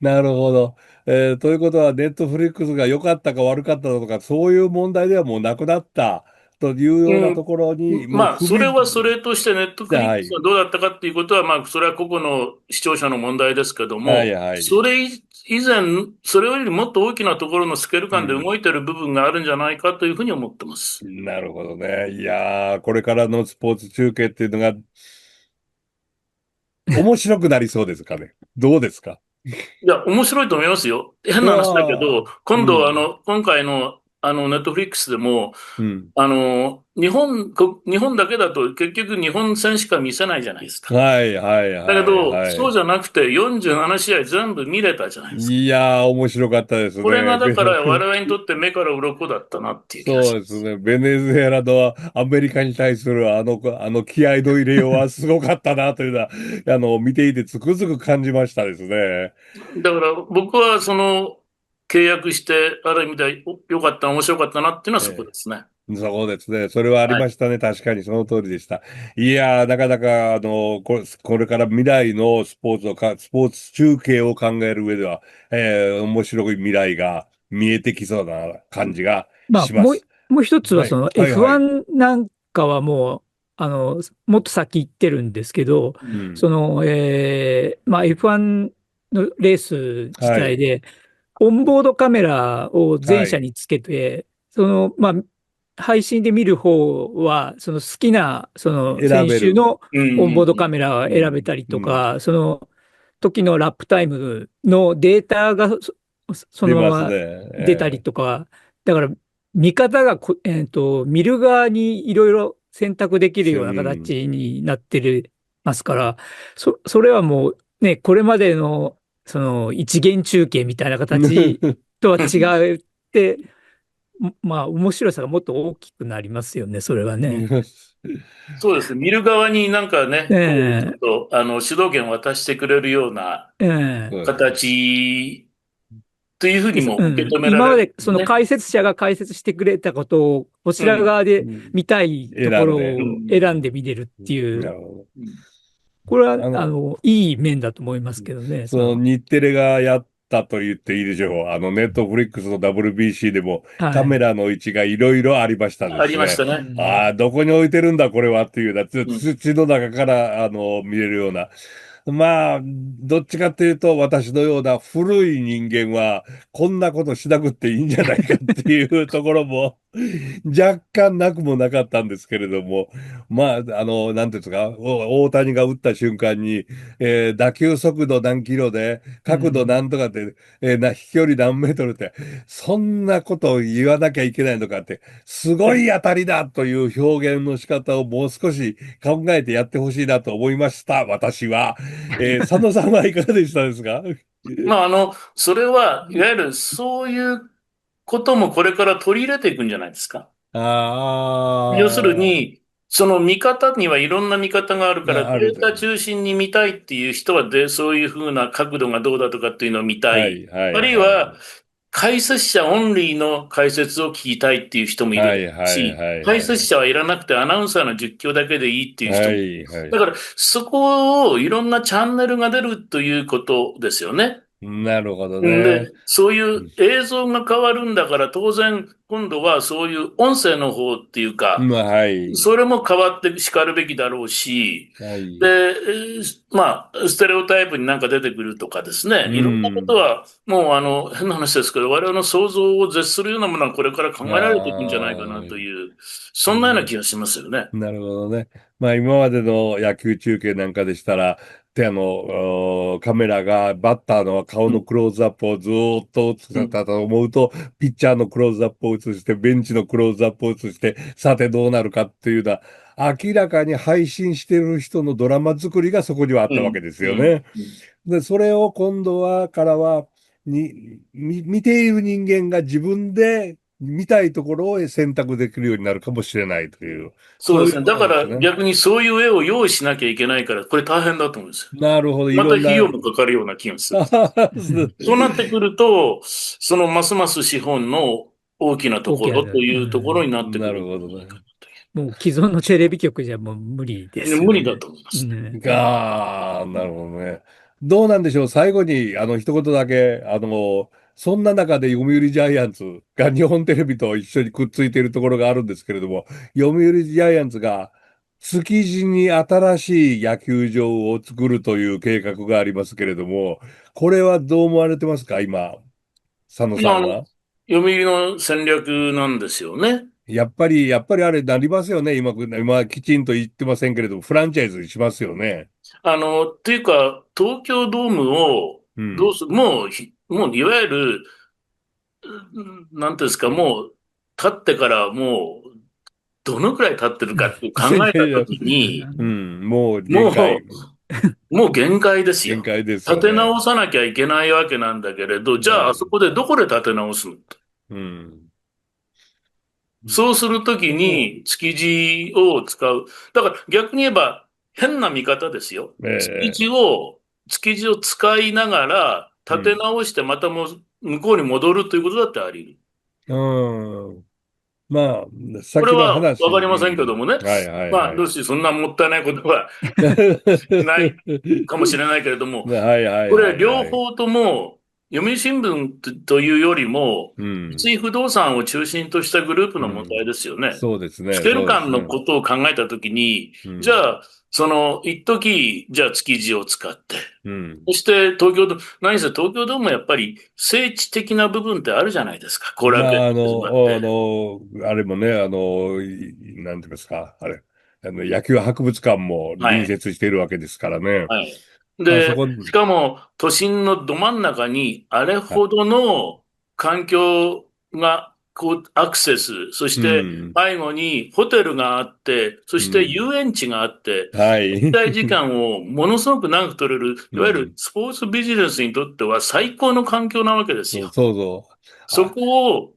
[SPEAKER 2] なるほど。ということは、ネットフリックスが良かったか悪かったとか、そういう問題ではもうなくなったというような
[SPEAKER 3] うん、
[SPEAKER 2] ところに、もう
[SPEAKER 3] まあ、それはそれとして、ネットフリックス
[SPEAKER 2] はい。
[SPEAKER 3] がどうだったかっていうことは、まあ、それは個々の視聴者の問題ですけど
[SPEAKER 2] はい、
[SPEAKER 3] も、
[SPEAKER 2] はい。
[SPEAKER 3] それ以前、それよりもっと大きなところのスケール感で
[SPEAKER 2] うん。
[SPEAKER 3] 動いてる部分があるんじゃないかというふうに思ってます。
[SPEAKER 2] なるほどね。いやー、これからのスポーツ中継っていうのが面白くなりそうですかね。どうですか？
[SPEAKER 3] いや、面白いと思いますよ。変
[SPEAKER 2] う
[SPEAKER 3] な話だけど、
[SPEAKER 2] わー、う
[SPEAKER 3] 今度、
[SPEAKER 2] ん、
[SPEAKER 3] 今回の、ネットフリックスでも、
[SPEAKER 2] うん。
[SPEAKER 3] 日本だけだと結局日本戦しか見せないじゃないですか。
[SPEAKER 2] はい、はい、
[SPEAKER 3] だけ
[SPEAKER 2] はい、
[SPEAKER 3] ど、そう
[SPEAKER 2] はい。
[SPEAKER 3] じゃなくて47試合全部見れたじゃないですか。
[SPEAKER 2] いやー、面白かったです
[SPEAKER 3] これが
[SPEAKER 2] ね。
[SPEAKER 3] だから我々にとって目から鱗だったなっていう気がします。
[SPEAKER 2] そうですね。ベネズエラのアメリカに対するあの気合の入れようはすごかったなというのは、見ていてつくづく感じましたですね。
[SPEAKER 3] だから僕は契約してある意味で良かった、面白かったなっていうのはそこ
[SPEAKER 2] え
[SPEAKER 3] ですね。
[SPEAKER 2] そうですね。それはあり
[SPEAKER 3] はい。
[SPEAKER 2] ましたね。確かにその通りでした。いやー、なかなか、これから未来のスポーツ中継を考える上では、面白い未来が見えてきそうな感じが
[SPEAKER 1] まあ、
[SPEAKER 2] します。
[SPEAKER 1] もう一つは、
[SPEAKER 2] はい。
[SPEAKER 1] その
[SPEAKER 2] はい、はい。
[SPEAKER 1] F1 なんかはもう、もっと先行ってるんですけど、
[SPEAKER 2] うん。
[SPEAKER 1] まあ、F1 のレース自
[SPEAKER 2] はい。
[SPEAKER 1] 体で、オンボードカメラを全
[SPEAKER 2] はい。
[SPEAKER 1] 車につけて、まあ、配信で見る方は、その好きな、その
[SPEAKER 2] 選べる。
[SPEAKER 1] 選手の
[SPEAKER 3] うん
[SPEAKER 1] オンボードカ
[SPEAKER 3] うん
[SPEAKER 1] メラを
[SPEAKER 2] うん。
[SPEAKER 1] 選べたり
[SPEAKER 2] うん。
[SPEAKER 1] とか、その時のラップタイムのデータがそ
[SPEAKER 2] 出ますね。
[SPEAKER 1] のまま出たりとか、だから見方が見る側にいろいろ選択できるような
[SPEAKER 2] うん。
[SPEAKER 1] 形になってますから、それはもうね、これまでのその一元中継みたいな形とは
[SPEAKER 3] うん。
[SPEAKER 1] 違って、まあ面白さがもっと大きくなりますよね、それはね。
[SPEAKER 3] そうですね。見る側になんかね、こう、ちょっ
[SPEAKER 1] え
[SPEAKER 3] と、主導権を渡してくれるような
[SPEAKER 1] えええ
[SPEAKER 3] 形というふうにも受け止められる
[SPEAKER 1] 今までその
[SPEAKER 3] ね。
[SPEAKER 1] 解説者が解説してくれたことをこちら
[SPEAKER 3] うん。
[SPEAKER 1] 側で
[SPEAKER 2] うん。
[SPEAKER 1] 見たいところ
[SPEAKER 2] 選んで。
[SPEAKER 3] う
[SPEAKER 1] を選ん
[SPEAKER 3] ん。
[SPEAKER 1] で見れるっ
[SPEAKER 2] うん。
[SPEAKER 1] ていう、
[SPEAKER 2] なるほ
[SPEAKER 3] うん。
[SPEAKER 1] これは
[SPEAKER 2] ど。
[SPEAKER 1] いい面だと思いますけどね。
[SPEAKER 2] その日テレがやったと言っていいでしょう。ネットフリックスの WBC でもカ
[SPEAKER 1] はい。
[SPEAKER 2] メラの位置がいろいろありましたで
[SPEAKER 3] あり
[SPEAKER 2] すね。
[SPEAKER 3] ましたね。
[SPEAKER 2] ああ、どこに置いてるんだ、これはっていうような、
[SPEAKER 3] うん。
[SPEAKER 2] 土の中から、見れるような。まあ、どっちかっていうと、私のような古い人間は、こんなことしなくっていいんじゃないかっていうところも、若干なくもなかったんですけれども、まあ、なんていうんですか、大谷が打った瞬間に、打球速度何キロで、角度何とかで、飛距離何メートルって、そんなことを言わなきゃいけないのかって、すごい当たりだという表現の仕方をもう少し考えてやってほしいなと思いました、私は。佐野さんはいかがでしたですか？
[SPEAKER 3] まあ、それは、いわゆるそういうこともこれから取り入れていくんじゃないですか。要する
[SPEAKER 2] ああ
[SPEAKER 3] に、その見方にはいろんな見方があるから、デ
[SPEAKER 2] あるで。
[SPEAKER 3] ータ中心に見たいっていう人はで、そういうふうな角度がどうだとかっていうのを見たい。
[SPEAKER 2] はい、は
[SPEAKER 3] あ
[SPEAKER 2] い、
[SPEAKER 3] るいは、
[SPEAKER 2] はい。
[SPEAKER 3] 解説者オンリーの解説を聞きたいっていう人もいる
[SPEAKER 2] はい、はい、
[SPEAKER 3] し、
[SPEAKER 2] はい、
[SPEAKER 3] 解
[SPEAKER 2] はい。
[SPEAKER 3] 説者はいらなくてアナウンサーの実況だけでいいっていう人もいる。
[SPEAKER 2] はい、はい。
[SPEAKER 3] だから、そこをいろんなチャンネルが出るということですよね。
[SPEAKER 2] なるほど
[SPEAKER 3] んで、
[SPEAKER 2] ね。
[SPEAKER 3] そういう映像が変わるんだから、当然、今度はそういう音声の方っていうか、
[SPEAKER 2] まあ、はい、
[SPEAKER 3] それも変わってしかるべきだろうし、で、
[SPEAKER 2] はい。
[SPEAKER 3] まあ、ステレオタイプになんか出てくるとかです
[SPEAKER 2] う
[SPEAKER 3] ね、いろんなこと
[SPEAKER 2] ん。
[SPEAKER 3] は、もう変な話ですけど、我々の想像を絶するようなものはこれから考えられていくんじゃないかなと
[SPEAKER 2] あ
[SPEAKER 3] いう、
[SPEAKER 2] あ、
[SPEAKER 3] そんなような気がしますよね。
[SPEAKER 2] なるほどね。まあ今までの野球中継なんかでしたら、カメラがバッターの顔
[SPEAKER 3] うん。
[SPEAKER 2] のクローズアップをずーっと映
[SPEAKER 3] うん。
[SPEAKER 2] せたと思うと、ピッチャーのクローズアップを映して、ベンチのクローズアップを映して、さてどうなるかっていうのは、明らかに配信してる人のドラマ作りがそこにはあっ
[SPEAKER 3] うん。
[SPEAKER 2] たわけです
[SPEAKER 3] うん。
[SPEAKER 2] よね。
[SPEAKER 3] うん。
[SPEAKER 2] で、それを今度は、からは、見ている人間が自分で見たいところを選択できるようになるかもしれないという、そういう
[SPEAKER 3] そうですね。だから
[SPEAKER 2] ことですね。
[SPEAKER 3] 逆にそういう絵を用意しなきゃいけないから、これ大変だと思うんですよ。
[SPEAKER 2] なるほど、い
[SPEAKER 3] また
[SPEAKER 2] ろんな、
[SPEAKER 3] 費用もかかるような気がする。
[SPEAKER 1] う
[SPEAKER 2] す
[SPEAKER 1] ん
[SPEAKER 3] そうなってくると、そのますます資本の大きなところと
[SPEAKER 1] 大きな、
[SPEAKER 3] いうところになってく
[SPEAKER 2] なる
[SPEAKER 3] るんじゃ
[SPEAKER 2] ほどね。
[SPEAKER 3] ないかなと
[SPEAKER 1] もう既存のテレビ局じゃもう無理で
[SPEAKER 3] いう。無理だ
[SPEAKER 1] すよね。
[SPEAKER 3] と思いますね。
[SPEAKER 1] ね。
[SPEAKER 2] なるほどね。どうなんでしょう。最後に、一言だけ、そんな中で読売ジャイアンツが日本テレビと一緒にくっついているところがあるんですけれども、読売ジャイアンツが築地に新しい野球場を作るという計画がありますけれども、これはどう思われてますか今、佐野さ
[SPEAKER 3] まあ、
[SPEAKER 2] んは。
[SPEAKER 3] 読売の戦略なんですよね。
[SPEAKER 2] やっぱりあれなりますよね。今きちんと言ってませんけれども、フランチャイズにしますよね。
[SPEAKER 3] っていうか、東京ドームを
[SPEAKER 2] うん。
[SPEAKER 3] どうする、もういわゆる、なんていうんですか、もう、立ってからもう、どのくらい経ってるかって考えたときに、
[SPEAKER 2] うん、もう限界、
[SPEAKER 3] ももう限界ですよ。
[SPEAKER 2] 限界です
[SPEAKER 3] 立て
[SPEAKER 2] よね。
[SPEAKER 3] 直さなきゃいけないわけなんだけれど、じゃああそ
[SPEAKER 2] はい。
[SPEAKER 3] こでどこで立て直すの？
[SPEAKER 2] うん。
[SPEAKER 3] そうするときに築地を使う。だから逆に言えば変な見方ですよ。
[SPEAKER 2] ええ
[SPEAKER 3] 築地を使いながら立て
[SPEAKER 2] うん。
[SPEAKER 3] 直してまたも向こうに戻るということだってあり得る。
[SPEAKER 2] うん。まあ、先の
[SPEAKER 3] これは
[SPEAKER 2] 話、
[SPEAKER 3] わかりませんけ
[SPEAKER 2] うん。
[SPEAKER 3] どもね。
[SPEAKER 2] はいはい
[SPEAKER 3] まあ、
[SPEAKER 2] はい。
[SPEAKER 3] どうしてそんなもったいないことはないかもしれないけれども、
[SPEAKER 2] はいはい
[SPEAKER 3] これ
[SPEAKER 2] はいはい。
[SPEAKER 3] 両方とも読売新聞というよりも、
[SPEAKER 2] うん。
[SPEAKER 3] 三井不動産を中心としたグループ
[SPEAKER 2] う
[SPEAKER 3] の問題
[SPEAKER 2] ん。
[SPEAKER 3] ですよね。
[SPEAKER 2] そうですね。
[SPEAKER 3] スケール
[SPEAKER 2] そうです
[SPEAKER 3] 感の
[SPEAKER 2] ね。
[SPEAKER 3] ことを考えたときに、じ
[SPEAKER 2] うん。
[SPEAKER 3] ゃあ、一時、じゃあ築地を使って、
[SPEAKER 2] うん。
[SPEAKER 3] そして何せ東京ドームもやっぱり聖地的な部分ってあるじゃないですか。後楽園
[SPEAKER 2] まあ、
[SPEAKER 3] に始まって。
[SPEAKER 2] あれもね、なんて言いますか、あれ、野球博物館も隣
[SPEAKER 3] はい。
[SPEAKER 2] 接しているわけですからね。
[SPEAKER 3] はい。
[SPEAKER 2] まあ、そ
[SPEAKER 3] で、
[SPEAKER 2] こに、
[SPEAKER 3] しかも都心のど真ん中にあれ
[SPEAKER 2] あ、
[SPEAKER 3] ほどの環境が、アクセス、そし
[SPEAKER 2] う
[SPEAKER 3] て
[SPEAKER 2] ん、
[SPEAKER 3] 背後にホテルがあって、そして
[SPEAKER 2] うん、
[SPEAKER 3] 遊園地があって、
[SPEAKER 2] はい。
[SPEAKER 3] 滞在時間をものすごく長く取れる、いわゆる
[SPEAKER 2] うん、
[SPEAKER 3] スポーツビジネスにとっては最高の環境なわけですよ。
[SPEAKER 2] そうそうそう。
[SPEAKER 3] そこを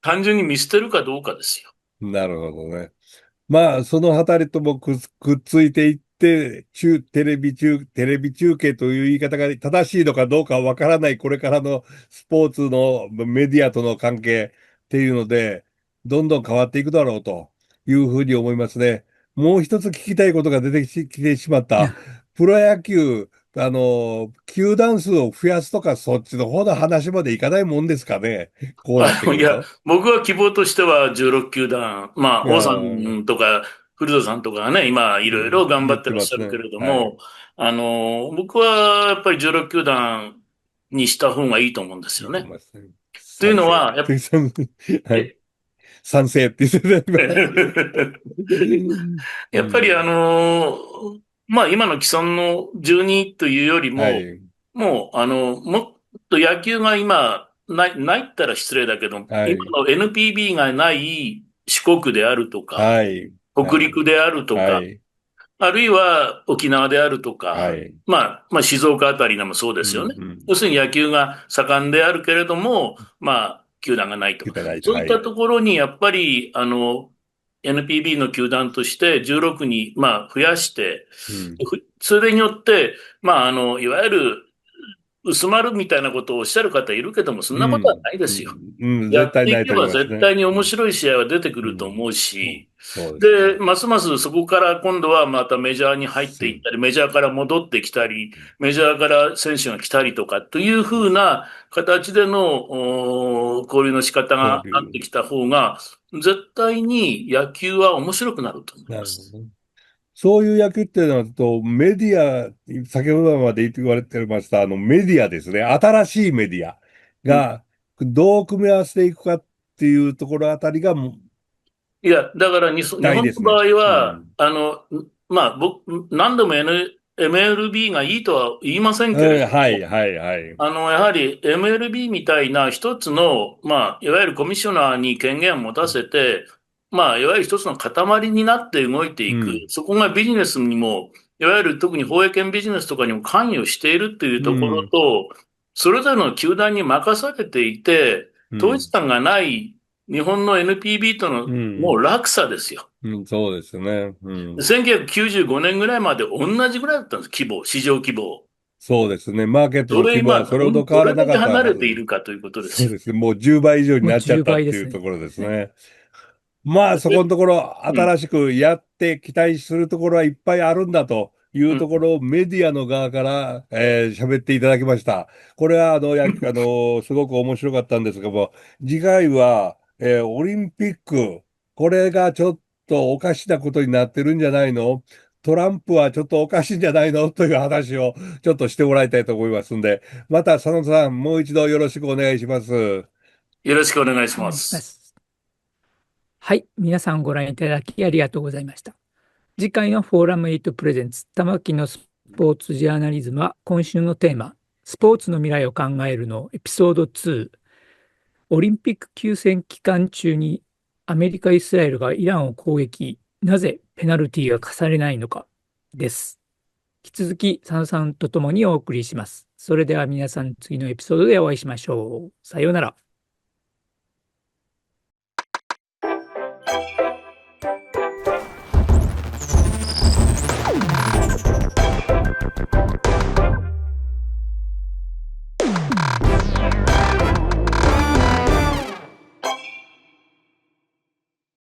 [SPEAKER 3] 単純に見捨てるかどうかですよ。
[SPEAKER 2] なるほどね。まあ、そのあたりともくっついていって、テレビ中継という言い方が正しいのかどうかわからない、これからのスポーツのメディアとの関係っていうので、どんどん変わっていくだろうというふうに思いますね。もう一つ聞きたいことが出てきてしまった。プロ野球、球団数を増やすとか、そっちの方の話までいかないもんですかね。こうなって
[SPEAKER 3] いや、
[SPEAKER 2] くると。
[SPEAKER 3] 僕は希望としては16球団、まあ、
[SPEAKER 2] いや
[SPEAKER 3] 王さ
[SPEAKER 2] ー、
[SPEAKER 3] んとか古田さんとかがね、今いろいろ頑張
[SPEAKER 2] 言っ
[SPEAKER 3] ってらっ
[SPEAKER 2] てますね。
[SPEAKER 3] しゃるけれど
[SPEAKER 2] はい。
[SPEAKER 3] も、僕はやっぱり16球団にした方がいいと思うんです
[SPEAKER 2] いい
[SPEAKER 3] よね。
[SPEAKER 2] と思いますね。
[SPEAKER 3] という
[SPEAKER 2] 賛成。
[SPEAKER 3] のは、
[SPEAKER 2] はい。
[SPEAKER 3] え
[SPEAKER 2] 賛成って言ってた、今。う
[SPEAKER 3] やっぱり
[SPEAKER 2] ん。
[SPEAKER 3] まあ今の既存の12というよりも、
[SPEAKER 2] はい。
[SPEAKER 3] もうもっと野球が今、ないったら失礼だけど、今
[SPEAKER 2] はい。
[SPEAKER 3] の NPB がない四国であるとか、
[SPEAKER 2] はい。
[SPEAKER 3] 北
[SPEAKER 2] はい。
[SPEAKER 3] 陸であるとか、
[SPEAKER 2] はい。
[SPEAKER 3] あるいは沖縄であるとか、
[SPEAKER 2] はい。
[SPEAKER 3] まあ静岡あたりでもそうで
[SPEAKER 2] うん。
[SPEAKER 3] すよね。
[SPEAKER 2] うん。
[SPEAKER 3] 要するに野球が盛んであるけれども、まあ、球団がないとか。
[SPEAKER 2] いただいて、
[SPEAKER 3] そういった
[SPEAKER 2] はい。
[SPEAKER 3] ところにやっぱり、NPB の球団として16に、まあ、増やして、
[SPEAKER 2] うん。
[SPEAKER 3] それによって、まあ、いわゆる薄まるみたいなことをおっしゃる方いるけども、そんなことは
[SPEAKER 2] うん。
[SPEAKER 3] ないですよ。
[SPEAKER 2] うん。うん、
[SPEAKER 3] や
[SPEAKER 2] 絶
[SPEAKER 3] っていけ
[SPEAKER 2] 対ないと思い
[SPEAKER 3] ば絶
[SPEAKER 2] ますね。
[SPEAKER 3] 対に面
[SPEAKER 2] うん。
[SPEAKER 3] 白い試合は出てく
[SPEAKER 2] うん。
[SPEAKER 3] ると思う
[SPEAKER 2] うん、
[SPEAKER 3] し、
[SPEAKER 2] そうです
[SPEAKER 3] で、
[SPEAKER 2] ね。
[SPEAKER 3] ますますそこから今度はまたメジャーに入って
[SPEAKER 2] うん。
[SPEAKER 3] いったり、メジャーから戻ってきたり、メジャーから選手が来たりとかというふうな形での交流の仕方
[SPEAKER 2] 交流。
[SPEAKER 3] があってきた方が、絶対に野球は面白くなると思います。
[SPEAKER 2] なるほどね。そういう野球っていうのは、メディア、先ほどまで言われてました、メディアですね。新しいメディア
[SPEAKER 3] うん。
[SPEAKER 2] が、どう組み合わせていくかっていうところあたりが
[SPEAKER 3] いや、だから
[SPEAKER 2] 期
[SPEAKER 3] 日本の場
[SPEAKER 2] 待ですね。
[SPEAKER 3] 合は、
[SPEAKER 2] うん。
[SPEAKER 3] まあ、何度も MLB がいいとは言いません
[SPEAKER 2] うん、
[SPEAKER 3] けれども、
[SPEAKER 2] はい、はい、はい。
[SPEAKER 3] やはり MLB みたいな一つの、まあ、いわゆるコミッショナーに権限を持たせて、まあ、いわゆる一つの塊になって動いていく。
[SPEAKER 2] うん、
[SPEAKER 3] そこがビジネスにも、いわゆる特に放映権ビジネスとかにも関与しているっていうところ
[SPEAKER 2] うん、
[SPEAKER 3] と、それぞれの球団に任されていて、
[SPEAKER 2] うん、
[SPEAKER 3] 統一感がない日本の NPB との
[SPEAKER 2] うん、
[SPEAKER 3] もう落差ですよ。
[SPEAKER 2] うん、そうですね。うん。
[SPEAKER 3] 1995年ぐらいまで同じぐらいだったんです、規模、市場規模。
[SPEAKER 2] そうですね。マーケットの規模は
[SPEAKER 3] それ今、
[SPEAKER 2] それほど変
[SPEAKER 3] どれだけ
[SPEAKER 2] わらなかった
[SPEAKER 3] 離れてい
[SPEAKER 2] はず。
[SPEAKER 3] るかということですよ。
[SPEAKER 2] そうですね。もう10倍以上に
[SPEAKER 1] もう
[SPEAKER 2] なっちゃっ
[SPEAKER 1] 10
[SPEAKER 2] たっ
[SPEAKER 1] 倍ですね。
[SPEAKER 2] ていうところです
[SPEAKER 1] ね。
[SPEAKER 2] ね。まあ、そこのところ、
[SPEAKER 3] うん、
[SPEAKER 2] 新しくやって期待するところはいっぱいあるんだというとこ
[SPEAKER 3] うん。
[SPEAKER 2] ろをメディアの側から、喋っていただきました。これは、すごく面白かったんですがも、次回は、オリンピック、これがちょっとおかしなことになってるんじゃないの？トランプはちょっとおかしいんじゃないのという話をちょっとしてもらいたいと思いますんで、また佐野さん、もう一度よろしくお願いします。
[SPEAKER 3] よろしくお願いし
[SPEAKER 1] お願いしま
[SPEAKER 3] ます。
[SPEAKER 1] す。はい。皆さんご覧いただきありがとうございました。次回のフォーラム8プレゼンツ玉木のスポーツジャーナリズムは今週のテーマスポーツの未来を考えるのエピソード2、オリンピック休戦期間中にアメリカ・イスラエルがイランを攻撃、なぜペナルティーが課されないのかです。引き続き佐野さんとともにお送りします。それでは皆さん次のエピソードでお会いしましょう。さようなら。